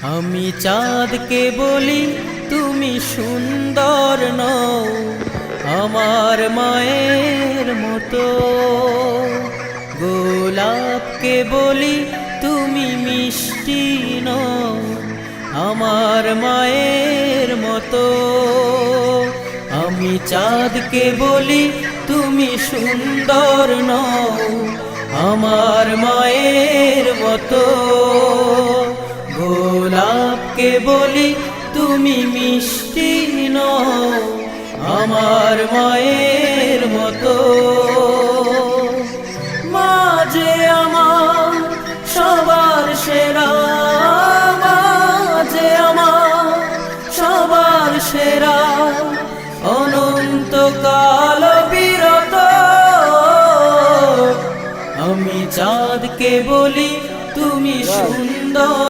আমি চাঁদকে বলি তুমি সুন্দর নও আমার মায়ের মতো, গোলাপকে বলি তুমি মিষ্টি নও আমার মায়ের মতো। আমি চাঁদকে বলি তুমি সুন্দর নও আমার মায়ের মতো, গোলাপকে বলি তুমি মিষ্টি নও আমার মায়ের মতো। মা যে আমার সবার সেরা, মা যে আমার সবার সেরা, অনন্তকাল বিরত। আমি চাঁদকে বলি তুমি সুন্দর।